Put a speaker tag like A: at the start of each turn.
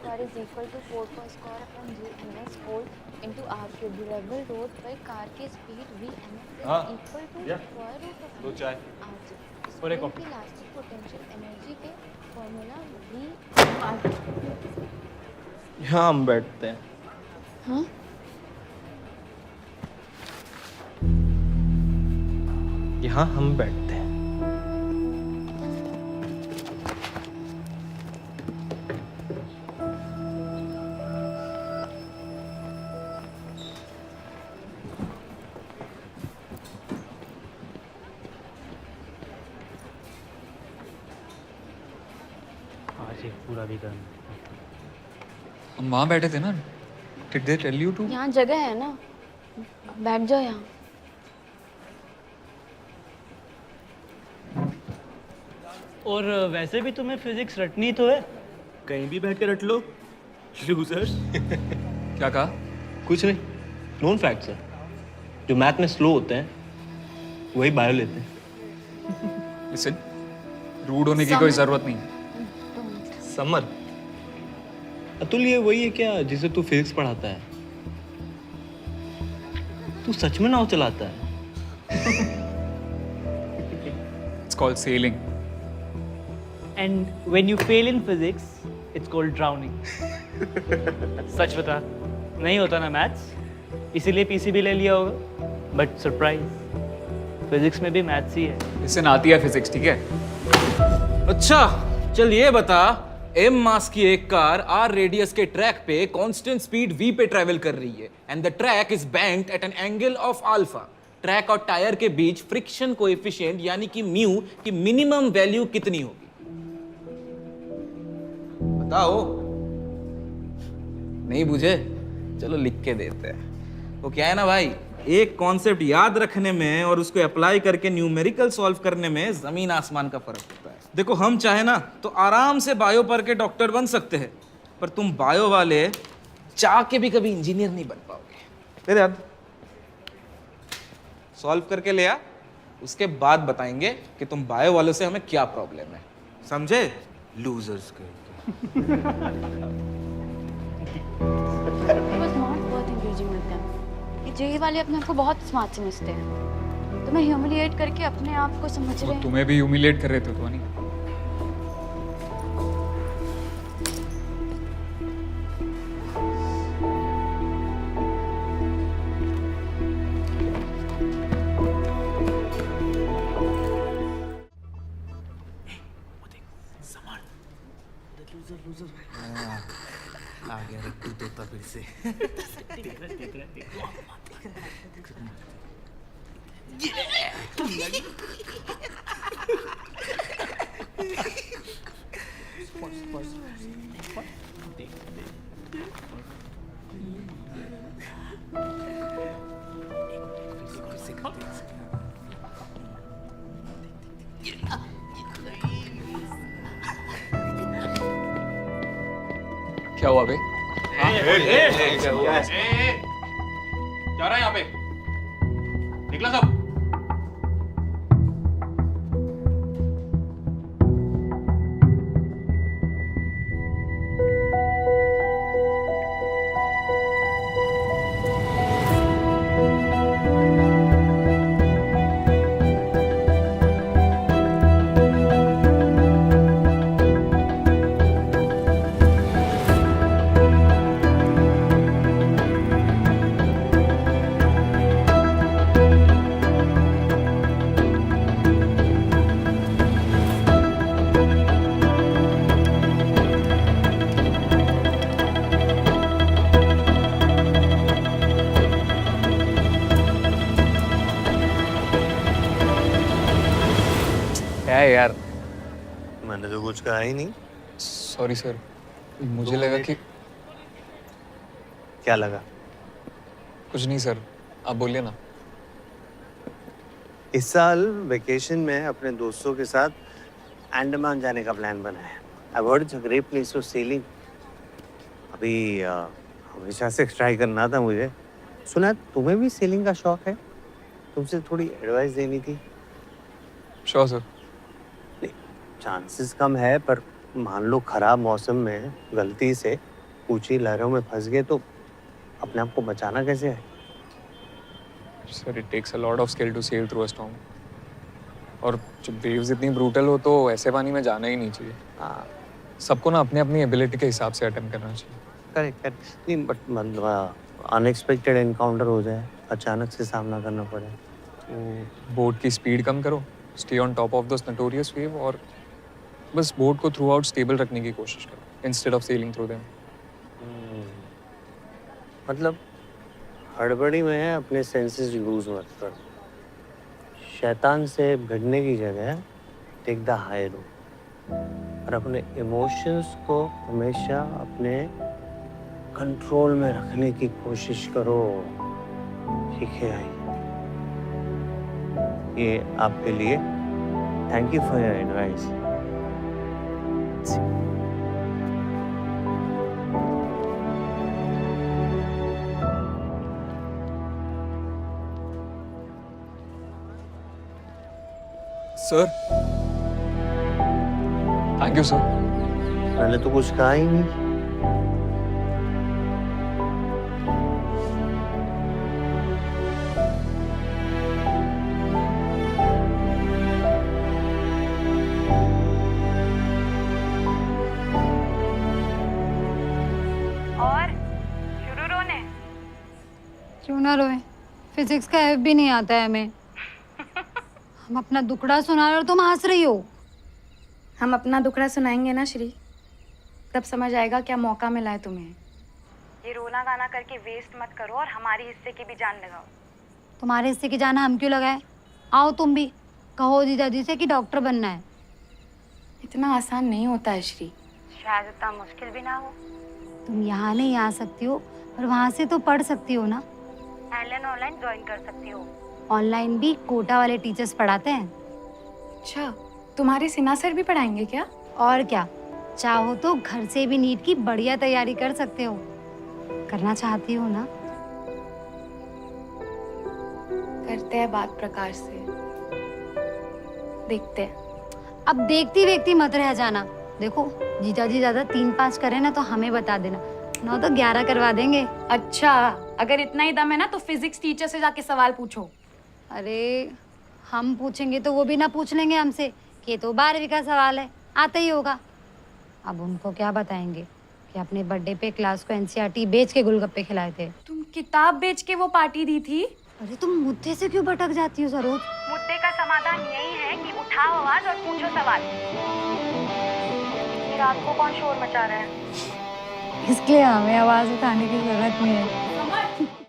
A: square is equal to 4 pi square upon g ms whole into r cube. Durable road by car की speed v ms is equal to square root of
B: दो चाय
A: r g.
B: और एक
A: spring
B: coffee.
A: की elastic potential energy के formula v r।
C: यहाँ हम बैठते हैं।
A: हाँ
C: यहाँ हम बैठते हैं।
B: आज एक पूरा वीकेंड।
D: हम वहाँ बैठे थे ना। Did they tell you to?
A: यहाँ जगह है ना, बैठ जाओ यहाँ।
B: और वैसे भी तुम्हें फिजिक्स रटनी तो है।
C: कहीं भी बैठ के रट लो, लूजर्स।
D: क्या कहा?
C: कुछ नहीं, नोन फैक्ट्स है। जो मैथ में स्लो होते हैं, वही बायो लेते हैं।
D: Listen, रूड होने की कोई जरूरत नहीं।
C: समर, अतुल ये वही है क्या जिसे तू फिजिक्स पढ़ाता है? तू सच में नाव चलाता है?
D: It's called sailing.
B: And when you fail in physics, it's called drowning. सच बता, नहीं होता ना मैथ्स, इसीलिए पीसीबी ले लिया होगा। बट सरप्राइज, फिजिक्स में भी मैथ्स ही है।
D: इससे आती है फिजिक्स, ठीक है?
E: अच्छा चल ये बता, एम मास की एक कार आर रेडियस के ट्रैक पे कांस्टेंट स्पीड v पे ट्रेवल कर रही है and the track is banked eight an angle of alpha. Track और टायर के बीच फ्रिक्शन कोएफिशिएंट यानी कि म्यू की मिनिमम वैल्यू कितनी होगी? बताओ। नहीं बुझे? चलो लिख के देते हैं। वो क्या है ना भाई, एक कॉन्सेप्ट याद रखने में और उसको अप्लाई करके न्यूमेरिकल सॉल्व करने में जमीन आसमान का फर्क होता है। देखो हम चाहे ना तो आराम से बायो पढ़ के डॉक्टर बन सकते हैं, पर तुम बायो वाले चाह के भी कभी इंजीनियर नहीं बन पाओगे। दे याद, सॉल्व करके ले आ, उसके बाद बताएंगे कि तुम बायो वालों से हमें क्या प्रॉब्लम है। समझे? लूजर्स के
A: It was not worth engaging with them. ये जेई वाले अपने आप को बहुत स्मार्ट समझते हैं। तुम्हें ह्यूमिलिएट करके अपने आप को समझ रहे
D: वो
A: हैं।
D: तुम्हें भी ह्यूमिलेट कर रहे थे तो नहीं?
C: आ गया रट्टू तोता फिर से।
D: क्या हुआ बे?
E: क्या रहा है यहाँ पे? निकला सब?
D: क्या है यार?
C: मैंने तो कुछ कहा ही नहीं।
D: सॉरी सर, मुझे लगा कि
C: क्या लगा?
D: कुछ नहीं सर, आप बोलिए ना।
C: इस साल वेकेशन में अपने दोस्तों के साथ अंडमान जाने का प्लान बना है। I've heard it's a great place for sailing. अभी हमेशा से ट्राई करना था मुझे। सुना तुम्हें भी सेलिंग का शौक है? तुमसे थोड़ी एडवाइस देनी थी।
D: Sure sir.
C: चांसेस कम है, पर मान लो खराब मौसम में गलती से ऊंची लहरों में फंस गए तो अपने आप को बचाना कैसे है?
D: Sir it takes a lot of skill to sail through a storm. और जब वेव्स इतनी ब्रूटल हो तो ऐसे पानी में जाना ही नहीं चाहिए।
C: हाँ
D: सबको ना अपनी अपनी एबिलिटी के हिसाब से अटेम्प्ट करना चाहिए।
C: Correct correct. नहीं बट मतलब अनएक्सपेक्टेड एनकाउंटर हो जाए, अचानक से सामना करना पड़े।
D: तो बोट की स्पीड कम करो, stay on top of this notorious wave, और बस बोट को थ्रू आउट स्टेबल रखने की कोशिश करो instead of selling through them.
C: मतलब हड़बड़ी में है अपने सेंसेस लूज मत कर। शैतान से भिड़ने की जगह टेक द हाई रोड और अपने इमोशंस को हमेशा अपने कंट्रोल में रखने की कोशिश करो। ठीक है आई, ये आपके लिए। Thank you for your advice.
D: Sir thank you sir.
C: मैंने तो कुछ कहा ही नहीं।
F: और शुरू रोने?
G: क्यों ना रोए, फिजिक्स का एफ भी नहीं आता है हमें। हम अपना दुखड़ा सुना रहे और तुम हंस रही हो।
F: हम अपना दुखड़ा सुनाएंगे ना श्री, तब समझ आएगा क्या मौका मिला है तुम्हें। ये रोना गाना करके वेस्ट मत करो और हमारे हिस्से की भी जान लगाओ।
G: तुम्हारे हिस्से की जाना हम क्यों लगाए? आओ तुम भी, कहो जीजा जी से कि डॉक्टर बनना है।
F: इतना आसान नहीं होता है श्री, शायद इतना मुश्किल भी ना हो।
G: तुम यहाँ नहीं आ सकती हो और वहाँ से तो पढ़ सकती हो ना।
F: ऑनलाइन ज्वाइन कर सकती हो।
G: ऑनलाइन भी कोटा वाले टीचर्स पढ़ाते हैं।
F: अच्छा, तुम्हारे सिन्हा सर भी पढ़ाएंगे क्या?
G: और क्या, चाहो तो घर से भी नीट की बढ़िया तैयारी कर सकते हो। करना चाहती हो ना?
F: करते हैं बात प्रकाश से, देखते हैं।
G: अब देखती देखती मत रह जाना। देखो जीजा जी ज्यादा 3-5 करे ना तो हमें बता देना, 9 तो 11 करवा देंगे।
F: अच्छा, अगर इतना ही दम है ना तो फिजिक्स टीचर से जाके सवाल पूछो।
G: अरे हम पूछेंगे तो वो भी ना पूछ लेंगे हमसे कि ये तो 12वीं का सवाल है, आता ही होगा। अब उनको क्या बताएंगे कि अपने बर्थडे पे क्लास को एनसीईआरटी बेच के गोलगप्पे खिलाए थे।
F: तुम किताब बेच के वो पार्टी दी थी।
G: अरे तुम मुद्दे से क्यों भटक जाती हो सरोज?
F: मुद्दे का समाधान यही है कि उठाओ आवाज और पूछो सवाल। ये रात को कौन शोर मचा रहा है?
G: इसके लिए हमें आवाज उठाने की जरूरत नहीं है।